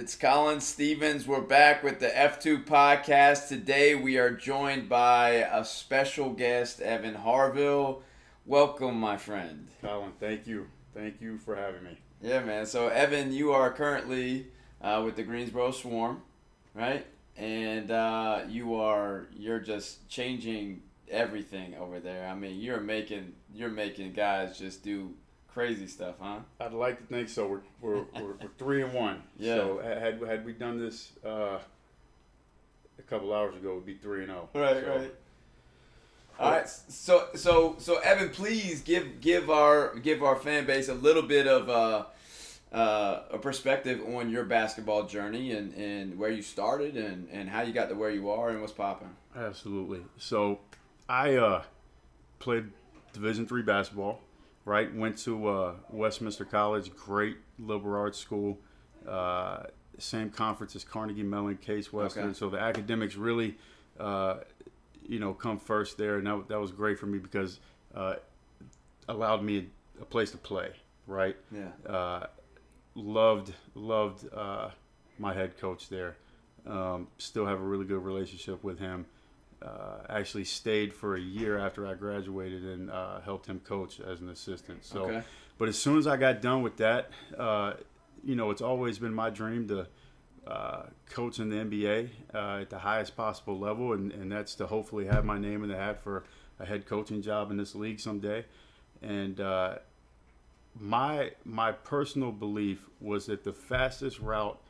It's Colin Stevens. We're back with the F2 podcast. Today we are joined by a special guest, Evan Harville. Welcome, my friend. Colin, thank you. Thank you for having me. Yeah, man. So, Evan, you are currently with the Greensboro Swarm, right? And you're just changing everything over there. I mean, you're making guys just do crazy stuff, huh? I'd like to think so. We're 3-1. Yeah. So had we done this a couple hours ago, we'd be 3-0. Right. All right. So Evan, please give our fan base a little bit of a perspective on your basketball journey and where you started and how you got to where you are and what's popping. Absolutely. So I played Division III basketball. Right, went to Westminster College, great liberal arts school, same conference as Carnegie Mellon, Case Western. Okay. So the academics really, come first there, and that was great for me because allowed me a place to play. Right. Yeah. Loved my head coach there. Still have a really good relationship with him. Actually stayed for a year after I graduated and helped him coach as an assistant. So, okay. But as soon as I got done with that, it's always been my dream to coach in the NBA at the highest possible level, and that's to hopefully have my name in the hat for a head coaching job in this league someday. And my personal belief was that the fastest route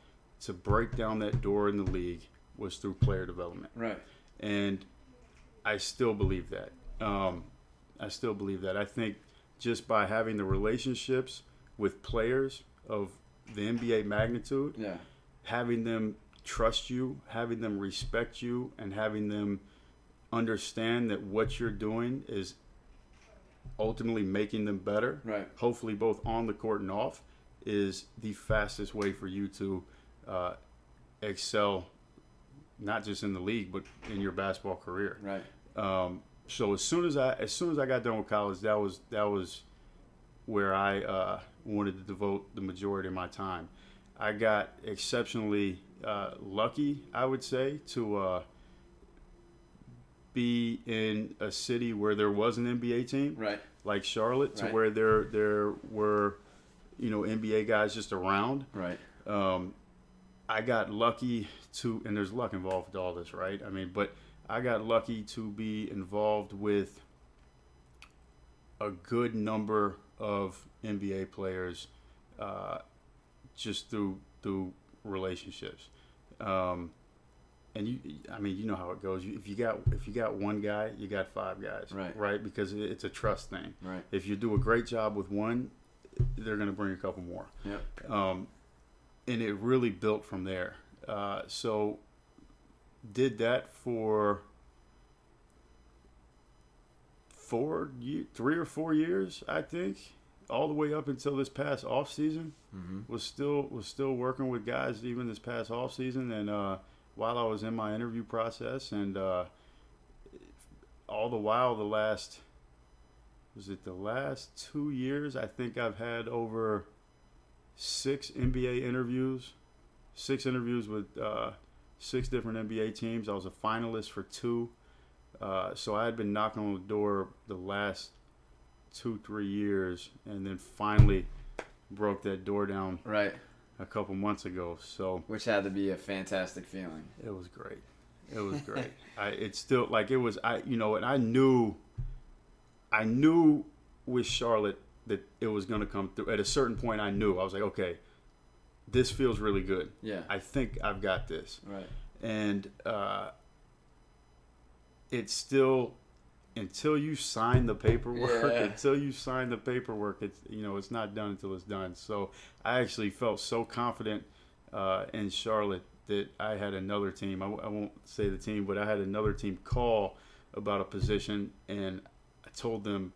to break down that door in the league was through player development. Right. And I still believe that. I think just by having the relationships with players of the NBA magnitude, yeah, having them trust you, having them respect you, and having them understand that what you're doing is ultimately making them better, right, hopefully both on the court and off, is the fastest way for you to excel, not just in the league, but in your basketball career. Right. So as soon as I got done with college, that was where I wanted to devote the majority of my time. I got exceptionally lucky, I would say, to be in a city where there was an NBA team, right, like Charlotte, right, to where there were, NBA guys just around. Right. I got lucky and there's luck involved with all this, right? I mean, but I got lucky to be involved with a good number of NBA players just through relationships. And you know how it goes. If you got one guy, you got five guys, right? Because it's a trust thing. Right. If you do a great job with one, they're going to bring a couple more. Yep. And it really built from there. So did that for 3 or 4 years, I think, all the way up until this past off season. Mm-hmm. Was still working with guys even this past off season, and while I was in my interview process, and all the while the last 2 years, I think I've had over 6 NBA interviews, 6 interviews with 6 different NBA teams. I was a finalist for 2. So I had been knocking on the door the last 2-3 years, and then finally broke that door down right a couple months ago. So which had to be a fantastic feeling. It was great. It's still like it was. And I knew with Charlotte that it was going to come through. At a certain point, I was like, okay, this feels really good. Yeah. I think I've got this. Right. And it's still, until you sign the paperwork, it's not done until it's done. So I actually felt so confident in Charlotte that I had another team. I won't say the team, but I had another team call about a position, and I told them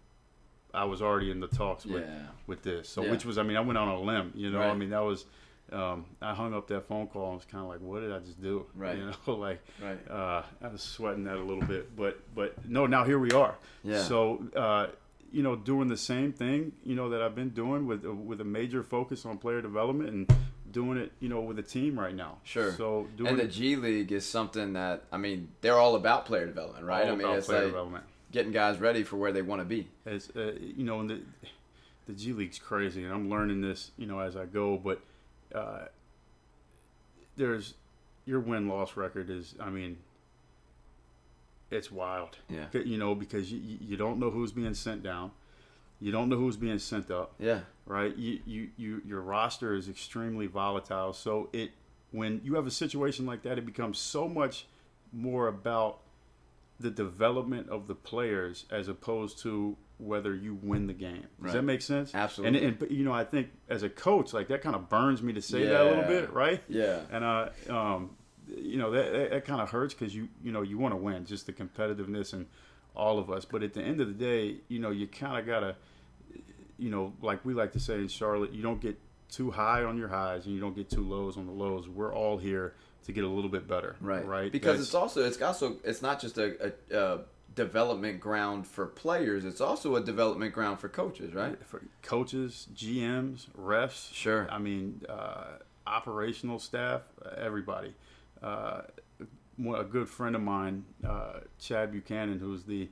I was already in the talks with this. So which was, I went on a limb, Right. That was, I hung up that phone call and was kind of like, what did I just do? Right. I was sweating that a little bit, but no, now here we are. Yeah. So, doing the same thing, that I've been doing with a major focus on player development and doing it, with a team right now. Sure. So and the G League is something that, I mean, they're all about player development, right? All I mean, about it's player like development. getting guys ready for where they want to be. As and the G League's crazy, and I'm learning this, as I go. But there's your win-loss record is, I mean, it's wild. Yeah. Because you don't know who's being sent down. You don't know who's being sent up. Yeah. Right? Your roster is extremely volatile. So when you have a situation like that, it becomes so much more about the development of the players as opposed to whether you win the game. Does that make sense? Absolutely. And I think as a coach, like, that kind of burns me to say that a little bit, right? Yeah. And that kind of hurts because you want to win, just the competitiveness and all of us. But at the end of the day, you kind of gotta, like we like to say in Charlotte, you don't get too high on your highs and you don't get too lows on the lows. We're all here to get a little bit better, right? Because it's not just a development ground for players. It's also a development ground for coaches, right? For coaches, GMs, refs. Sure. I mean, operational staff, everybody. A good friend of mine, Chad Buchanan, who's the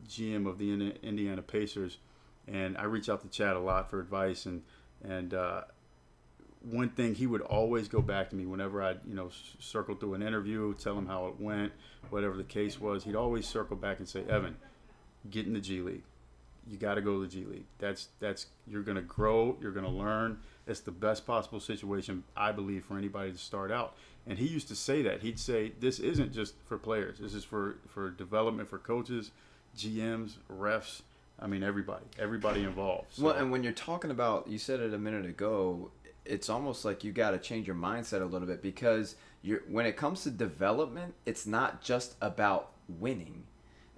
GM of the Indiana Pacers, and I reach out to Chad a lot for advice, and one thing he would always go back to me whenever I'd circle through an interview, tell him how it went, whatever the case was. He'd always circle back and say, "Evan, get in the G League. You got to go to the G League. That's you're going to grow, you're going to learn. It's the best possible situation, I believe, for anybody to start out." And he used to say that. He'd say, "This isn't just for players. This is for development for coaches, GMs, refs. I mean, everybody involved." So. Well, and when you're talking about, you said it a minute ago, it's almost like you got to change your mindset a little bit, because when it comes to development, it's not just about winning.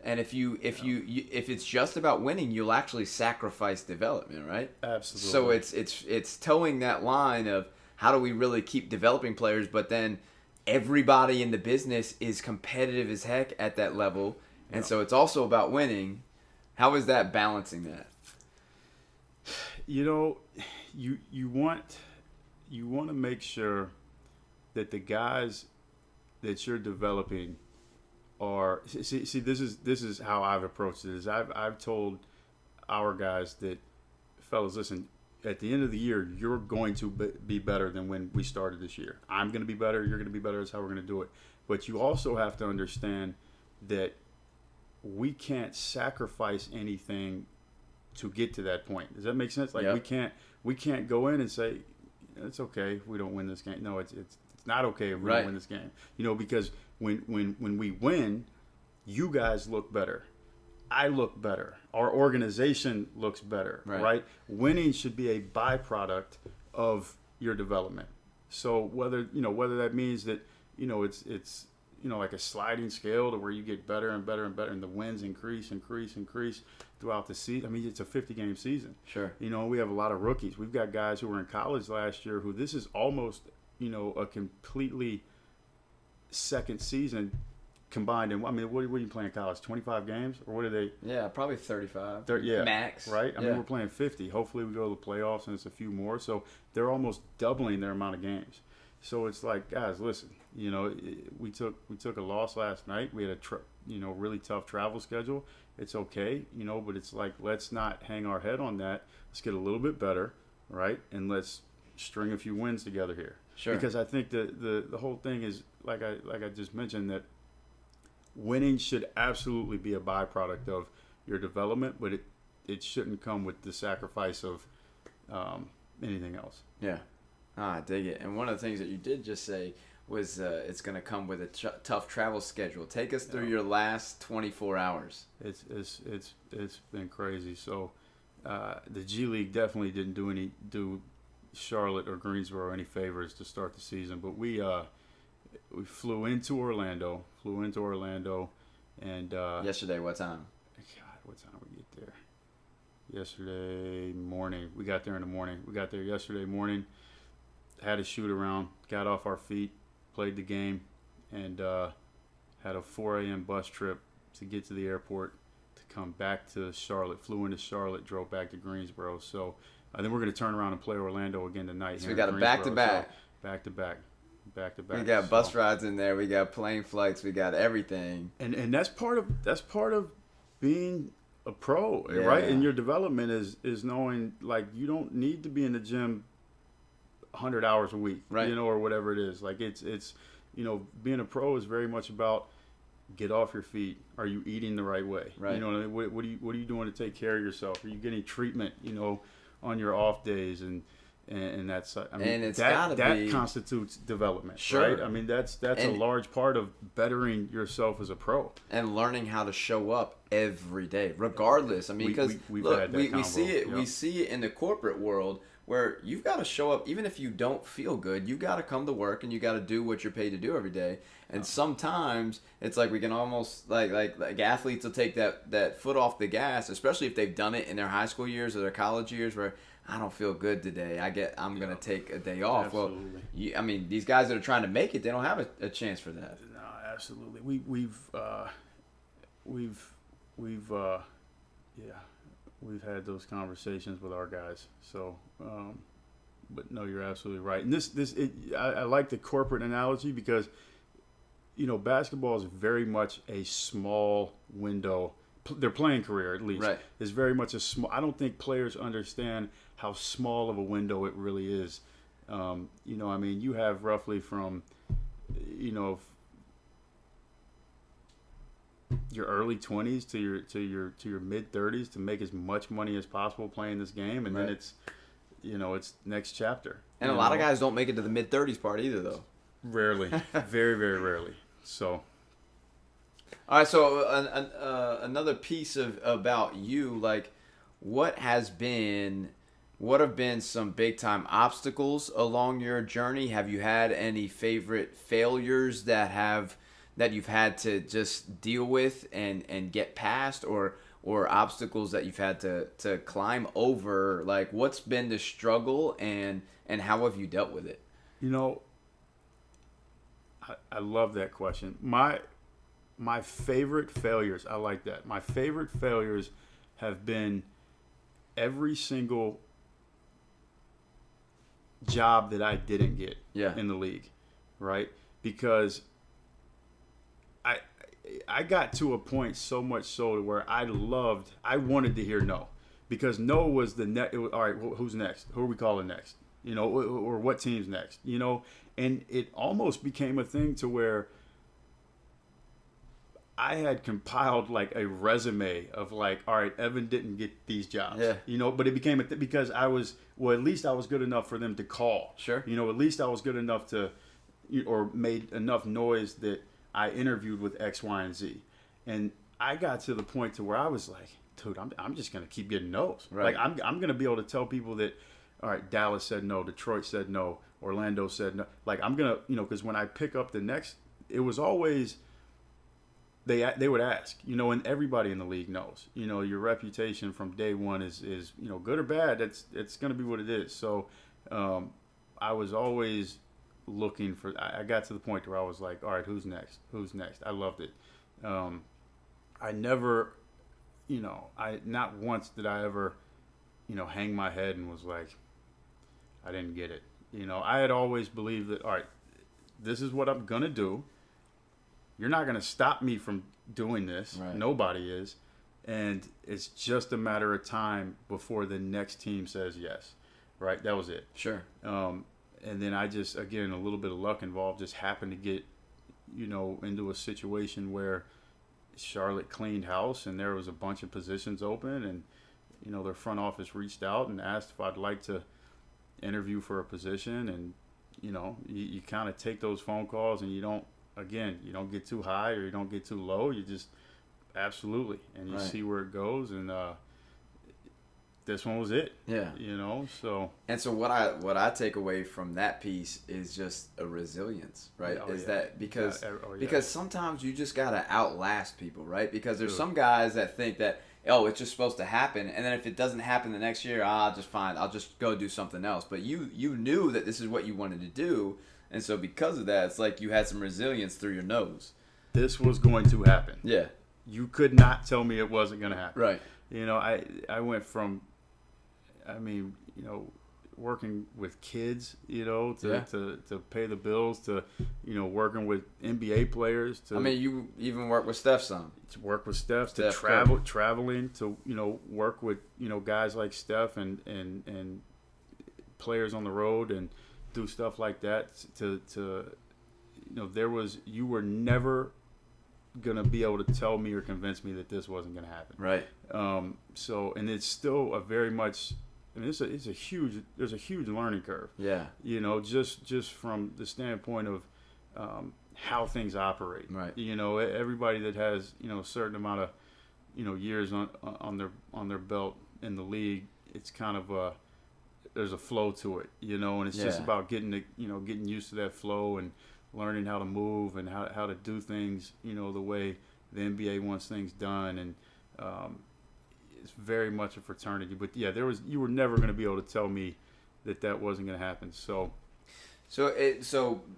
And if it's just about winning, you'll actually sacrifice development, right? Absolutely. So it's towing that line of how do we really keep developing players, but then everybody in the business is competitive as heck at that level, and so it's also about winning. How is that balancing that? You want to make sure that the guys that you're developing are see this is how I've approached it. Is I've told our guys that, fellas, listen, at the end of the year, you're going to be better than when we started this year. I'm going to be better. You're going to be better. That's how we're going to do it. But you also have to understand that we can't sacrifice anything to get to that point. Does that make sense? Like, we can't go in and say, it's okay if we don't win this game. No, it's not okay if we don't win this game. Because when we win, you guys look better. I look better. Our organization looks better, right? Winning should be a byproduct of your development. So whether that means that it's like a sliding scale to where you get better and better and better, and the wins increase throughout the season. I mean, it's a 50-game season. Sure. We have a lot of rookies. We've got guys who were in college last year who this is almost a completely second season combined. And I mean, what are you playing in college? 25 games, or what are they? Yeah, probably 35. Max. Right. I mean, we're playing 50. Hopefully, we go to the playoffs and it's a few more. So they're almost doubling their amount of games. So it's like, guys, listen. We took a loss last night. We had a really tough travel schedule. It's okay, but it's like, let's not hang our head on that. Let's get a little bit better, right? And let's string a few wins together here. Sure. Because I think the whole thing is, like I just mentioned, that winning should absolutely be a byproduct of your development, but it shouldn't come with the sacrifice of anything else. Yeah. I dig it. And one of the things that you did just say was it's going to come with a tough travel schedule. Take us through your last 24 hours. It's been crazy. So the G League definitely didn't do Charlotte or Greensboro any favors to start the season, but we flew into Orlando, and yesterday, what time? God, what time did we get there? Yesterday morning. We got there in the morning. We got there yesterday morning. Had a shoot around, got off our feet, played the game, and had a 4 a.m. bus trip to get to the airport to come back to Charlotte. Flew into Charlotte, drove back to Greensboro. So I think we're going to turn around and play Orlando again tonight. So here we got in a Greensboro. back-to-back. So, back-to-back. We got bus rides in there. We got plane flights. We got everything. And that's part of being a pro, Yeah. right? And your development is knowing, like, you don't need to be in the gym 100 hours a week, right? Or whatever it is. Like it's being a pro is very much about get off your feet. Are you eating the right way? Right. What are you doing to take care of yourself? Are you getting treatment? On your off days and that's and it's that constitutes development, sure. right? I mean that's a large part of bettering yourself as a pro and learning how to show up every day, regardless. I mean, because we see it, we see it in the corporate world where you've got to show up even if you don't feel good. You got to come to work and you got to do what you're paid to do every day. And sometimes it's like we can almost like athletes will take that foot off the gas, especially if they've done it in their high school years or their college years where I don't feel good today. I'm going to take a day off. Absolutely. Well, these guys that are trying to make it, they don't have a chance for that. No, absolutely. We've had those conversations with our guys. So, but no, you're absolutely right. And I like the corporate analogy because, basketball is very much a small window. Their playing career, at least, right, is very much a small. I don't think players understand how small of a window it really is. You have roughly from, your early 20s to your mid 30s to make as much money as possible playing this game, and right, then it's next chapter. And a lot of guys don't make it to the mid 30s part either, though. Rarely, very very rarely. So. All right, so another piece about you, like, what have been some big time obstacles along your journey? Have you had any favorite failures that you've had to just deal with and get past, or obstacles that you've had to climb over? Like, what's been the struggle and how have you dealt with it? I love that question. My favorite failures, I like that. My favorite failures have been every single job that I didn't get in the league, right? Because I got to a point so much so to where I wanted to hear no. Because no was all right, who's next? Who are we calling next? Or what team's next? And it almost became a thing to where I had compiled like a resume of like, all right, Evan didn't get these jobs, but it became because at least I was good enough for them to call. Sure. At least I was good enough or made enough noise that I interviewed with X, Y, and Z. And I got to the point to where I was like, dude, I'm just going to keep getting no's. Right. Like I'm going to be able to tell people that, all right, Dallas said no, Detroit said no, Orlando said no. Like I'm going to, because when I pick up the next, it was always, they would ask, and everybody in the league knows, your reputation from day one is good or bad. It's going to be what it is. So I was always looking for. I got to the point where I was like, all right, who's next? I loved it. I never, not once did I ever, hang my head and was like, I didn't get it. I had always believed that, all right, this is what I'm going to do. You're not going to stop me from doing this. Right. Nobody is. And it's just a matter of time before the next team says yes. Right? That was it. Sure. And then I just, again, a little bit of luck involved, just happened to get, into a situation where Charlotte cleaned house and there was a bunch of positions open and, their front office reached out and asked if I'd like to interview for a position. And, you kind of take those phone calls and you don't get too high or you don't get too low. You just absolutely, and you see where it goes. And this one was it. Yeah. So. And so what I take away from that piece is just a resilience, right? That because sometimes you just gotta outlast people, right? Because there's some guys that think that it's just supposed to happen, and then if it doesn't happen the next year, I'll just go do something else. But you knew that this is what you wanted to do. And so because of that, it's like you had some resilience through your nose. This was going to happen. Yeah. You could not tell me it wasn't going to happen. Right. I went from, I mean, working with kids, Yeah. to pay the bills, to, working with NBA players, to I mean, you even work with Steph's son. to work with Steph, to Steph Curry. traveling, to, work with, guys like Steph and players on the road and do stuff like that you were never gonna be able to tell me or convince me that this wasn't gonna happen. Right. And it's still a very much, I mean, there's a huge learning curve. Yeah. Just from the standpoint of how things operate. Right. Everybody that has a certain amount of years on their belt in the league, it's kind of there's a flow to it, and it's just about getting used to that flow and learning how to move and how to do things, the way the NBA wants things done, and it's very much a fraternity. But yeah, you were never going to be able to tell me that wasn't going to happen. So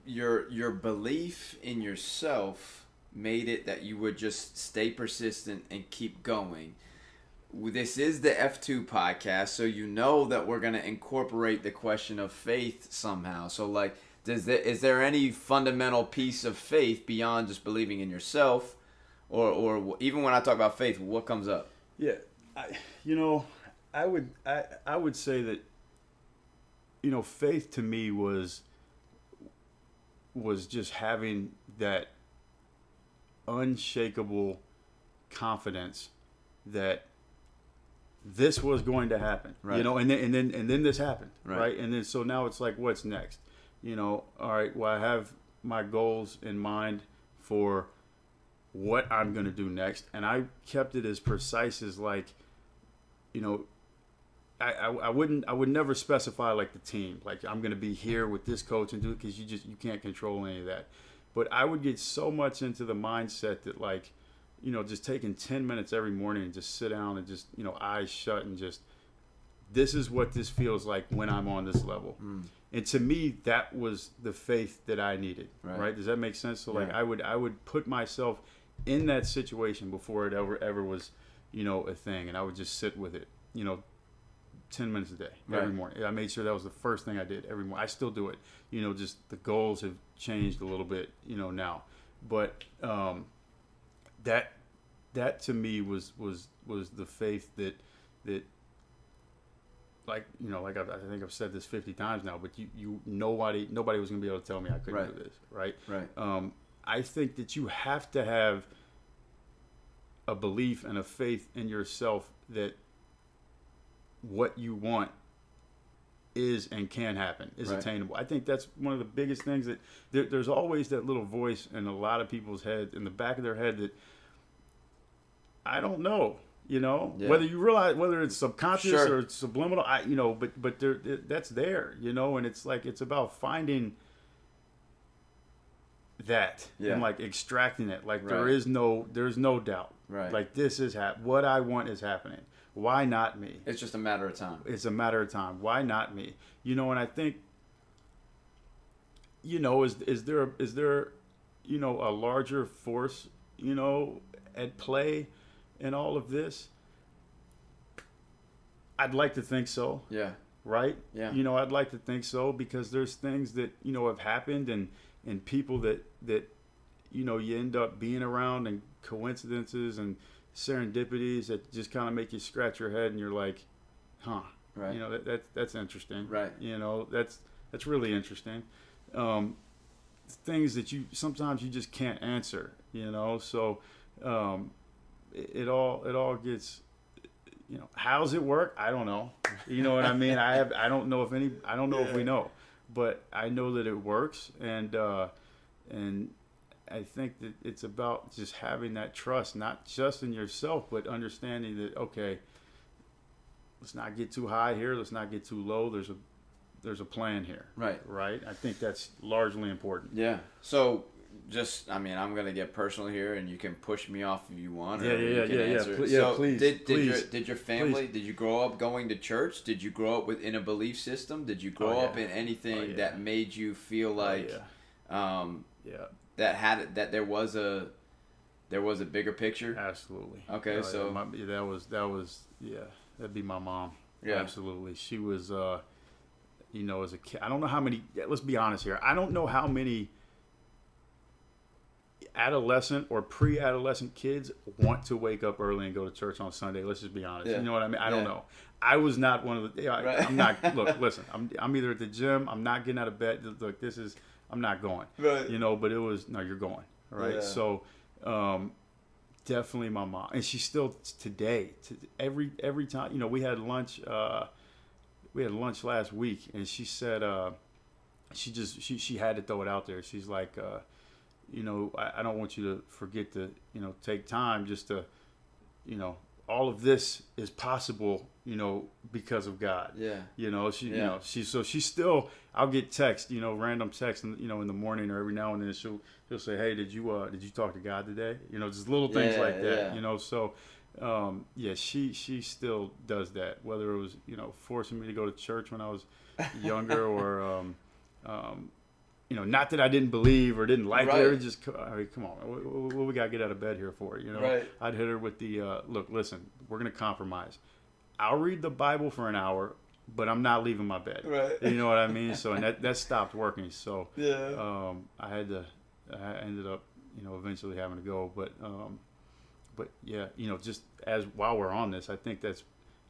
your belief in yourself made it that you would just stay persistent and keep going. This is the F2 podcast, so that we're going to incorporate the question of faith somehow. So, is there any fundamental piece of faith beyond just believing in yourself? Or even when I talk about faith, what comes up? Yeah, I would say that, faith to me was just having that unshakable confidence that this was going to happen, right. And then this happened, right? And then so now it's like, what's next? All right, well, I have my goals in mind for what I'm going to do next, and I kept it as precise as I would never specify like the team, like I'm going to be here with this coach and do it, because you can't control any of that. But I would get so much into the mindset that just taking 10 minutes every morning and just sit down and just, eyes shut and just, this is what this feels like when I'm on this level. And to me, that was the faith that I needed. Right? Does that make sense? So I would put myself in that situation before it ever was, a thing. And I would just sit with it, 10 minutes a day, every morning. I made sure that was the first thing I did every morning. I still do it. Just the goals have changed a little bit, now. But, that to me was the faith that I think I've said this 50 times now, but nobody was going to be able to tell me I couldn't do this, right? I think that you have to have a belief and a faith in yourself that what you want is and can happen, is attainable. I think that's one of the biggest things, that there's always that little voice in a lot of people's head, in the back of their head, that I don't know, whether you realize, whether it's subconscious or it's subliminal, but that's there, and it's like, it's about finding that and extracting it. There's no doubt. Like, this is what I want is happening. Why not me? It's just a matter of time. It's a matter of time. Why not me? And I think, is there a larger force, at play in all of this? I'd like to think so. Yeah. Right? Yeah. I'd like to think so, because there's things that, have happened, and people that you end up being around, and coincidences and serendipities that just kind of make you scratch your head, and you're like, huh. Right. That's interesting. Right. That's really interesting. Things that sometimes you just can't answer, so it all gets, how's it work? I don't know. You know what I mean? I don't know if we know, but I know that it works, and I think that it's about just having that trust, not just in yourself, but understanding that, okay, let's not get too high here, let's not get too low. There's a plan here. Right. I think that's largely important. Yeah. So, I'm going to get personal here, and you can push me off if you want. Please. Did your family? Did you grow up going to church? Did you grow up in a belief system? Did you grow up in anything that made you feel like, that there was a bigger picture? Absolutely. Okay, that was that'd be my mom. Yeah. Absolutely. She was, you know, as a kid. I don't know how many. Let's be honest here. I don't know how many adolescent or pre-adolescent kids want to wake up early and go to church on Sunday. Let's just be honest. Yeah. You know what I mean? I don't Yeah. know. I was not one of the. Right. I'm not. Look, listen. I'm either at the gym. I'm not getting out of bed. Look, I'm not going. Right. You know, but it was no. You're going. Right. Yeah. So, definitely my mom, and she still today. Every time, you know, we had lunch. We had lunch last week, and she said she had to throw it out there. She's like, you know, I don't want you to forget to, you know, take time just to, you know, all of this is possible, you know, because of God. Yeah. You know, you know, she's still, I'll get text, you know, random text, you know, in the morning or every now and then she'll say, hey, did you talk to God today? You know, just little things like that, you know, so, yeah, she still does that, whether it was, you know, forcing me to go to church when I was younger or, you know, not that I didn't believe or didn't like her, just, I mean, come on, what we got to get out of bed here for, you know? Right. I'd hit her with the, look, listen, we're going to compromise. I'll read the Bible for an hour, but I'm not leaving my bed. Right. You know what I mean? So, and that stopped working. So, Yeah. I ended up, you know, eventually having to go, but yeah, you know, just while we're on this, I think that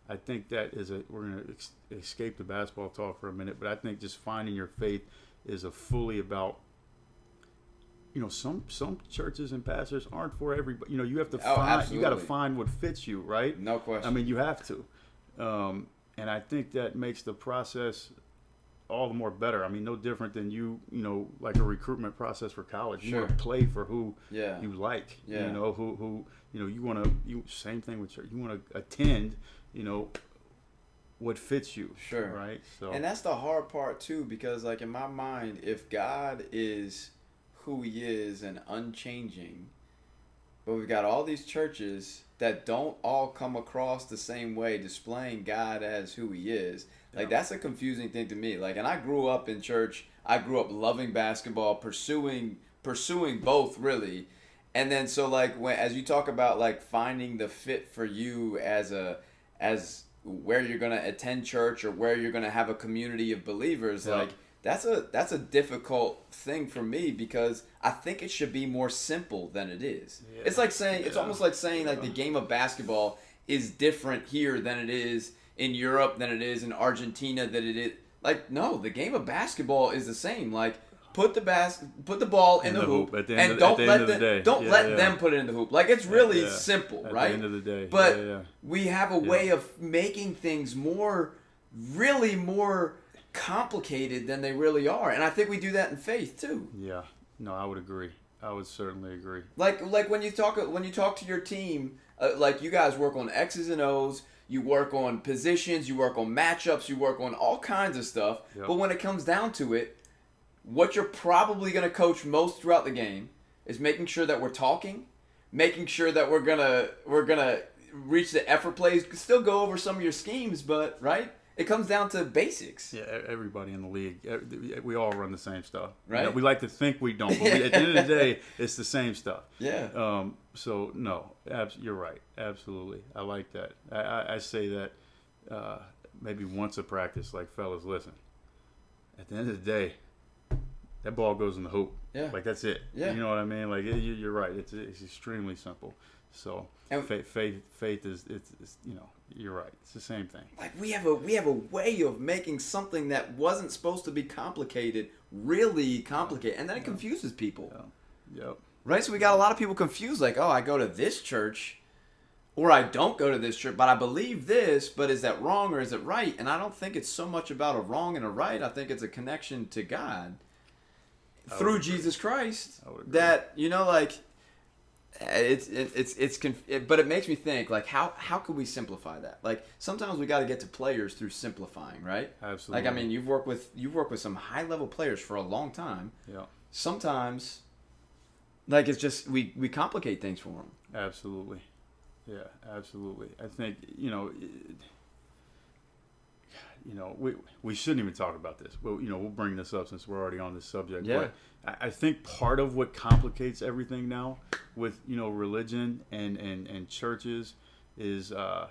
is we're going to escape the basketball talk for a minute, but I think just finding your faith is fully about, you know, some churches and pastors aren't for everybody. You know, you have to you got to find what fits you, right? No question. I mean, you have to, and I think that makes the process all the more better. I mean, no different than you know, like a recruitment process for college. You want to play for who you like. Yeah. You know, who you know, you want to same thing with church. You want to attend, you know, what fits you. Sure. Right. So. And that's the hard part too, because like in my mind, if God is who He is and unchanging, but we've got all these churches that don't all come across the same way, displaying God as who He is. Like that's a confusing thing to me. Like, and I grew up in church. I grew up loving basketball, pursuing both really. And then so like as you talk about like finding the fit for you as where you're going to attend church or where you're going to have a community of believers, like that's a difficult thing for me, because I think it should be more simple than it is. Yeah. It's like saying, it's almost like saying like the game of basketball is different here than it is in Europe, than it is in Argentina, that it is like, no, the game of basketball is the same. Like, put the ball in the hoop, and don't let them put it in the hoop. Like, it's really simple, right? At the end of the day. But we have a way of making things really more complicated than they really are, and I think we do that in faith too. Yeah, no, I would agree. I would certainly agree. Like when you talk to your team, like you guys work on X's and O's. You work on positions, you work on matchups, you work on all kinds of stuff. Yep. But when it comes down to it, what you're probably going to coach most throughout the game is making sure that we're talking, making sure that we're gonna reach the effort plays, still go over some of your schemes, but right? It comes down to basics. Yeah, everybody in the league, we all run the same stuff. Right. You know, we like to think we don't, but at the end of the day, it's the same stuff. Yeah. So, no, you're right. Absolutely. I like that. I say that maybe once a practice, like, fellas, listen. At the end of the day, that ball goes in the hoop. Yeah. Like, that's it. Yeah. You know what I mean? Like, you're right. It's extremely simple. So, faith is, it's you know, you're right. It's the same thing. Like, we have a way of making something that wasn't supposed to be complicated really complicated, and then it confuses people. Yeah. Yep. Right? So we got a lot of people confused, like, oh, I go to this church, or I don't go to this church, but I believe this, but is that wrong or is it right? And I don't think it's so much about a wrong and a right. I think it's a connection to God through Jesus Christ that, you know, like, but it makes me think, like, how could we simplify that? Like, sometimes we got to get to players through simplifying, right? Absolutely. Like, I mean, you've worked with some high level players for a long time. Yeah. Sometimes, like, it's just we complicate things for them. Absolutely. Yeah, absolutely. I think, you know, we shouldn't even talk about this, but, you know, we'll bring this up since we're already on this subject. Yeah. But I think part of what complicates everything now with, you know, religion and churches is, you know,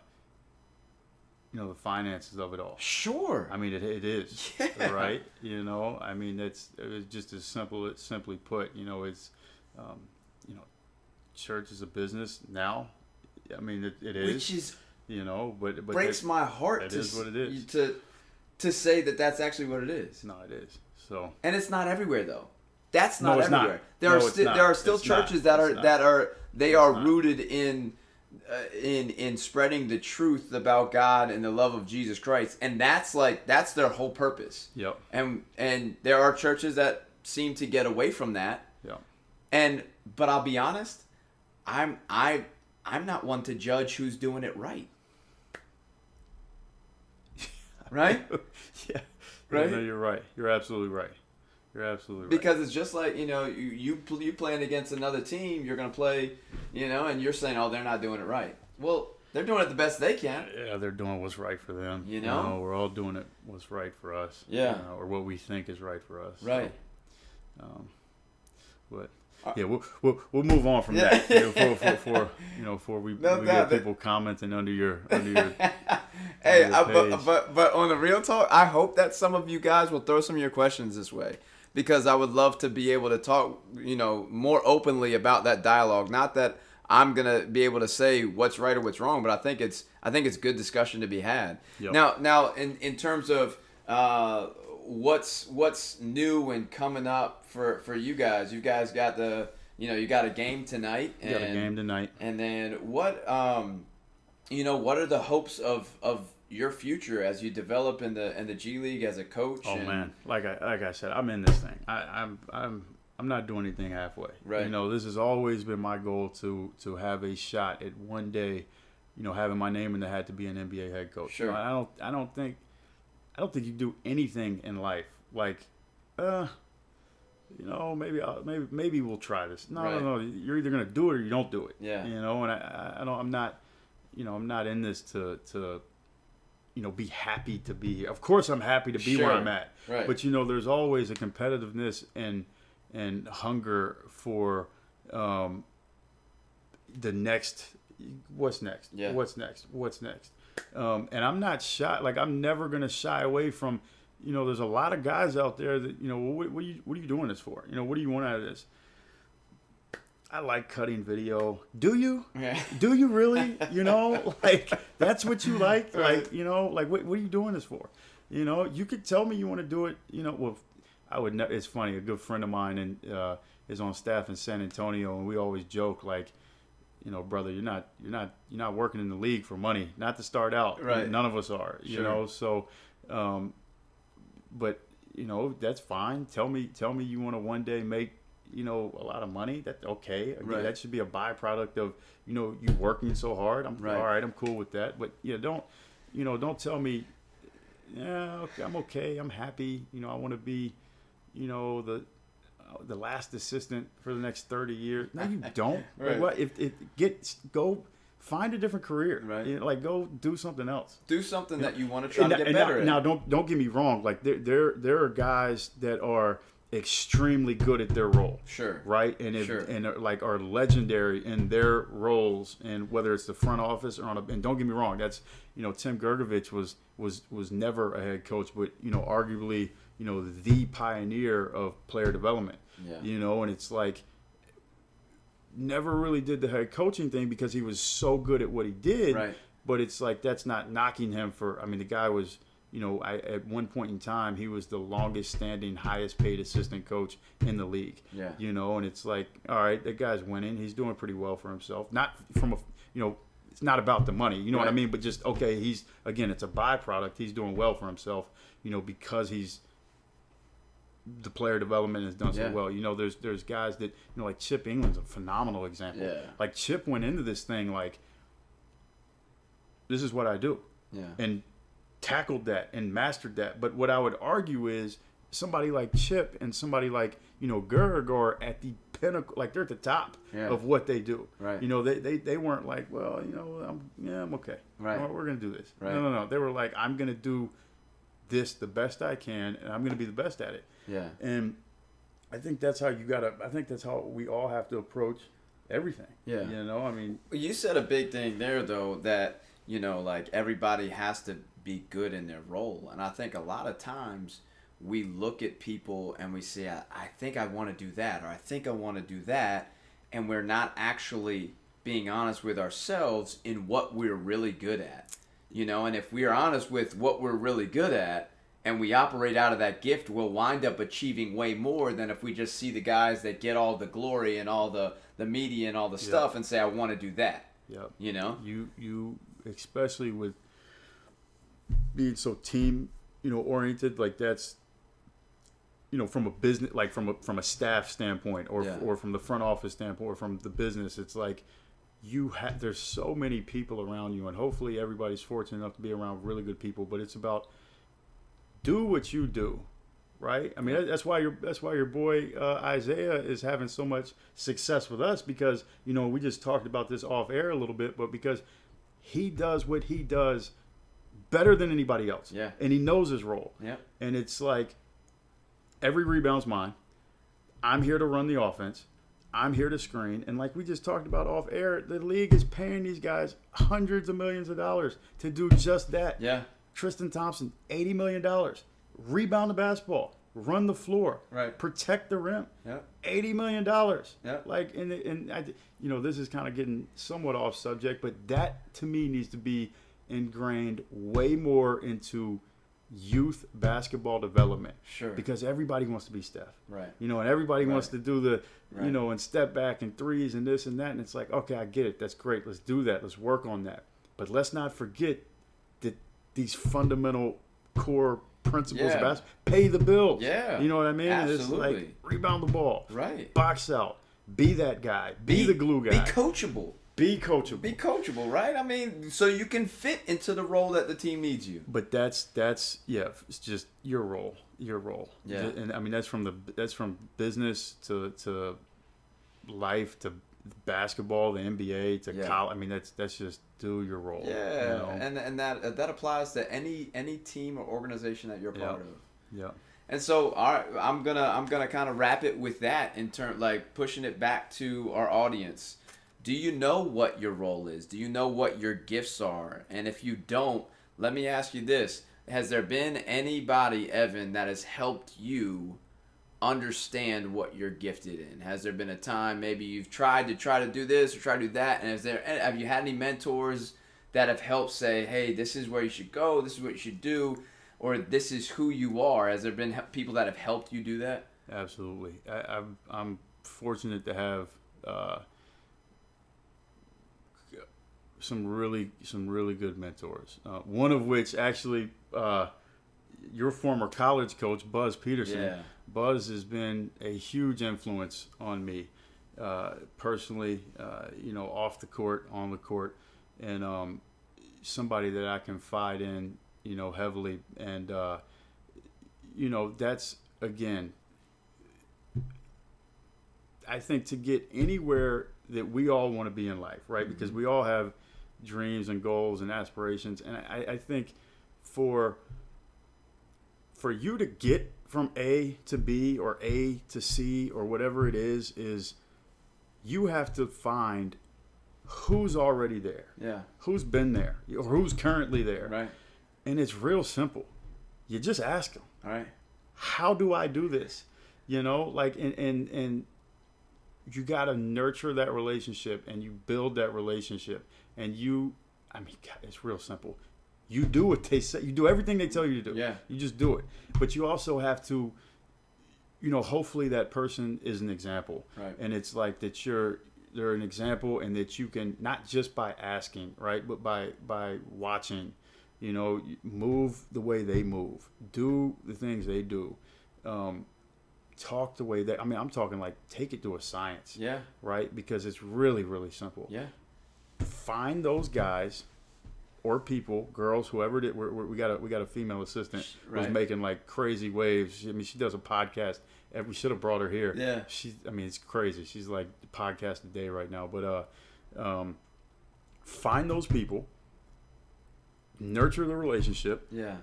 we like to think we don't, but at the end of the day, it's the same thing. Right? I mean, you've worked with some high level players for a long time. Yeah. Sometimes, you know, we the finances of it all. Sure. I mean, it is, Yeah. right? I mean, it's just as simply put, it's, church is a business now. I mean, it is. Which is, but breaks my heart it is what it is. To say that that's actually what it is. No, it is. So. And it's not everywhere, though. That's not No, it's everywhere. not. There are still It's churches not. that are not. rooted in spreading the truth about God and the love of Jesus Christ, and that's their whole purpose. Yep. And there are churches that seem to get away from that. Yep. But I'll be honest, I'm not one to judge who's doing it right. Right? Yeah. Right? No, you're right. You're absolutely right. Because it's just like, you playing against another team, you're going to play, and you're saying, oh, they're not doing it right. Well, they're doing it the best they can. Yeah, they're doing what's right for them. We're all doing it what's right for us. Yeah. Or what we think is right for us. Right. So, but yeah, we'll move on from that. Before we get people commenting under your Hey, page. but on the real talk, I hope that some of you guys will throw some of your questions this way, because I would love to be able to talk, more openly about that dialogue. Not that I'm gonna be able to say what's right or what's wrong, but I think it's good discussion to be had. Yep. Now in terms of what's new and coming up for you guys got you got a game tonight. And then what what are the hopes of your future as you develop in the G League as a coach? Oh man, like I said, I'm in this thing. I'm not doing anything halfway. Right. This has always been my goal to have a shot at one day, having my name in the hat to be an NBA head coach. Sure. I don't think you do anything in life like, maybe we'll try this. No. You're either gonna do it or you don't do it. Yeah. And I'm not in this to be happy to be here. Of course, I'm happy to be where I'm at. Right. But there's always a competitiveness and hunger for the next. What's next? Yeah. What's next? And I'm not shy. Like, I'm never gonna shy away from. There's a lot of guys out there that what are you doing this for? What do you want out of this? I like cutting video. Do you? Yeah. Do you really? Like, that's what you like? Right. Like, what are you doing this for? You could tell me you want to do it. Well, I would. It's funny. A good friend of mine is on staff in San Antonio, and we always joke like, brother, you're not working in the league for money, not to start out. Right. None of us are. Sure. So, but that's fine. Tell me you want to one day make a lot of money. That's okay. Again, Right. that should be a byproduct of you working so hard. I'm right. All right. I'm cool with that. But don't tell me. Yeah, okay, I'm okay. I'm happy. I want to be, the last assistant for the next 30 years. No, you don't. Right. Like, what? Go find a different career. Right. Like, go do something else. Do something that you want to try to get better at. Now, don't get me wrong. Like, there are guys that are extremely good at their role. Sure. Right? And are legendary in their roles, and whether it's the front office or and don't get me wrong, that's Tim Gergovich was never a head coach, but arguably the pioneer of player development. Yeah. And it's like never really did the head coaching thing because he was so good at what he did. Right. But it's like that's not knocking him for. I mean, the guy was. At one point in time, he was the longest standing, highest paid assistant coach in the league. Yeah. And it's like, all right, that guy's winning. He's doing pretty well for himself. Not from it's not about the money. You know what I mean? But just, okay, it's a byproduct. He's doing well for himself, because the player development has done so well. There's guys that, like Chip England's a phenomenal example. Yeah. Like, Chip went into this thing like, this is what I do. Yeah. And tackled that and mastered that. But what I would argue is somebody like Chip and somebody like Gerg are at the pinnacle, like they're at the top of what they do. Right. They weren't like, well, I'm okay. Right. We're gonna do this. Right. No. They were like, I'm gonna do this the best I can, and I'm gonna be the best at it. Yeah. And I think that's how I think that's how we all have to approach everything. Yeah. I mean, You said a big thing there, though, that like everybody has to be good in their role. And I think a lot of times we look at people and we say, I think I want to do that, or I think I want to do that. And we're not actually being honest with ourselves in what we're really good at. And if we are honest with what we're really good at and we operate out of that gift, we'll wind up achieving way more than if we just see the guys that get all the glory and all the media and all the stuff and say, I want to do that. Yep. You especially with being so team, oriented, like that's, from a business, like from a staff standpoint, or from the front office standpoint, or from the business, it's like there's so many people around you, and hopefully everybody's fortunate enough to be around really good people. But it's about do what you do, right? I mean, that's why your boy Isaiah is having so much success with us, because we just talked about this off air a little bit, but because he does what he does better than anybody else, and he knows his role, and it's like every rebound's mine. I'm here to run the offense. I'm here to screen. And like we just talked about off air, the league is paying these guys hundreds of millions of dollars to do just that. Yeah. Tristan Thompson, $80 million. Rebound the basketball. Run the floor. Right. Protect the rim. Yep. $80 million. Yep. Like, and I, this is kind of getting somewhat off subject, but that to me needs to be ingrained way more into youth basketball development. Sure. Because everybody wants to be Steph. Right. And everybody wants to do the, and step back and threes and this and that. And it's like, okay, I get it. That's great. Let's do that. Let's work on that. But let's not forget that these fundamental core principles of basketball pay the bills. Yeah. You know what I mean? Absolutely. It's like rebound the ball. Right. Box out. Be that guy. Be the glue guy. Be coachable. Be coachable. Be coachable, right? I mean, so you can fit into the role that the team needs you. But that's it's just your role. Yeah. And I mean that's from business to life to basketball, the NBA to college. I mean that's just do your role. Yeah. And that applies to any team or organization that you're part of. Yeah. And so I'm gonna kind of wrap it with that in turn, like pushing it back to our audience. Do you know what your role is? Do you know what your gifts are? And if you don't, let me ask you this. Has there been anybody, Evan, that has helped you understand what you're gifted in? Has there been a time maybe you've tried to do this or try to do that? And have you had any mentors that have helped say, hey, this is where you should go, this is what you should do, or this is who you are? Has there been people that have helped you do that? Absolutely. I'm fortunate to have some really good mentors. One of which actually, your former college coach, Buzz Peterson. Yeah. Buzz has been a huge influence on me, personally. Off the court, on the court, and somebody that I confide in, heavily. And that's again. I think to get anywhere that we all want to be in life, right? Mm-hmm. Because we all have dreams and goals and aspirations. And I think for you to get from A to B or A to C or whatever it is you have to find who's already there. Yeah. Who's been there or who's currently there. Right. And it's real simple. You just ask them. All right. How do I do this? And you got to nurture that relationship and you build that relationship and God, it's real simple. You do what they say. You do everything they tell you to do. Yeah. You just do it. But you also have to, hopefully that person is an example. Right. And it's like that they're an example and that you can, not just by asking, right, but by watching, move the way they move. Do the things they do. Talk the way that, I'm talking like take it to a science. Yeah. Right? Because it's really, really simple. Yeah. Find those guys or people, girls, whoever it is. We got a female assistant who's making like crazy waves. She does a podcast. We should have brought her here. Yeah. It's crazy. She's like podcast a day right now. But find those people, nurture the relationship. Yeah.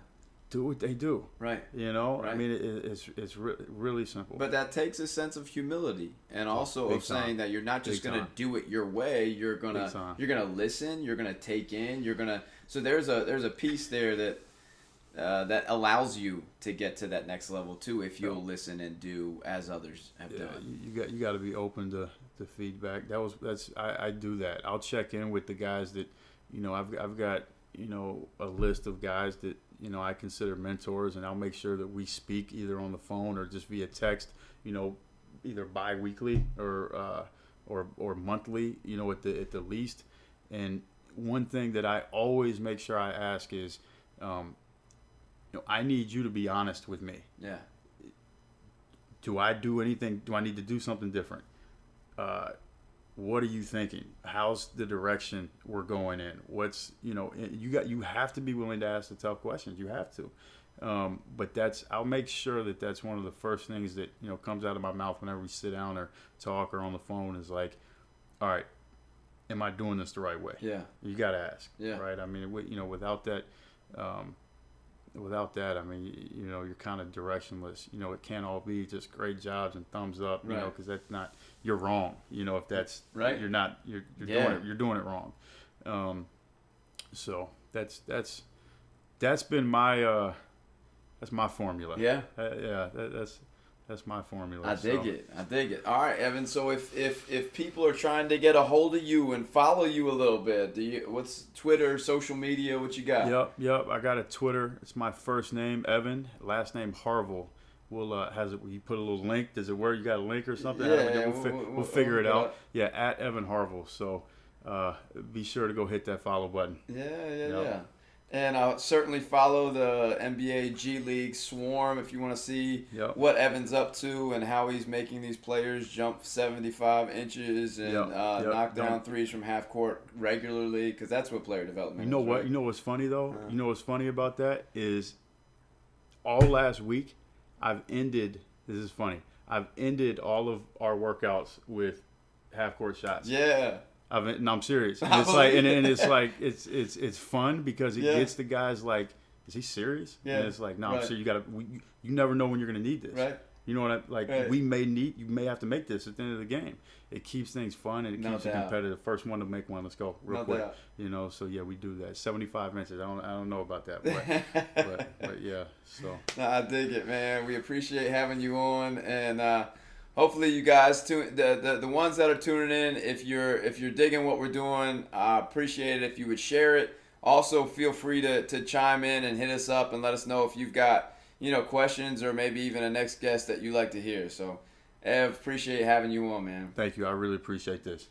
do what they do. Right. You know, Right. I mean, it's really simple. But that takes a sense of humility, and also Big of saying time. that you're not just Big gonna time. do it your way. You're Big time. gonna listen. You're gonna take in. You're gonna. So there's a piece there that that allows you to get to that next level too, if you'll listen and do as others have done. You got to be open to feedback. I do that. I'll check in with the guys that, you know, I've got, you know, a list of guys that, you know, I consider mentors, and I'll make sure that we speak either on the phone or just via text, you know, either bi-weekly or monthly, you know, at the least. And one thing that I always make sure I ask is, you know, I need you to be honest with me. Yeah. Do I do anything? Do I need to do something different? What are you thinking? How's the direction we're going in? What's, you know, you have to be willing to ask the tough questions. You have to. But I'll make sure that that's one of the first things that, you know, comes out of my mouth whenever we sit down or talk or on the phone is like, all right, am I doing this the right way? Yeah. You got to ask. Yeah. Right. I mean, you know, without that, I mean, you know, you're kind of directionless. You know, it can't all be just great jobs and thumbs up, you know, because that's not, you're wrong. You know, if that's right, you're doing it wrong. So that's been my that's my formula. Yeah. That's my formula. I dig it. All right, Evan. So if people are trying to get a hold of you and follow you a little bit, what's Twitter, social media? What you got? Yep. I got a Twitter. It's my first name Evan, last name Harville. We'll you put a little link? Does it work? You got a link or something? Yeah, we'll figure it out. Yeah, at Evan Harville. So be sure to go hit that follow button. Yeah. And I'll certainly follow the NBA G League Swarm if you want to see what Evan's up to and how he's making these players jump 75 inches and knock down threes from half court regularly, because that's what player development is. What? Right? You know what's funny, though? You know what's funny about that is all last week I've ended all of our workouts with half court shots. Yeah. No, I'm serious. And it's like, and it's like, it's fun because it gets the guys like, is he serious? Yeah. And it's like, no, I'm serious. You never know when you're going to need this. Right. You know what you may have to make this at the end of the game. It keeps things fun and it keeps it competitive. First one to make one, let's go real quick. Doubt. You know, so yeah, we do that. 75 inches. I don't know about that, but yeah. So. No, I dig it, man. We appreciate having you on, and hopefully you guys the ones that are tuning in, if you're digging what we're doing, I appreciate it if you would share it. Also, feel free to chime in and hit us up and let us know if you've got, you know, questions or maybe even a next guest that you like to hear. So, Ev, appreciate having you on, man. Thank you. I really appreciate this.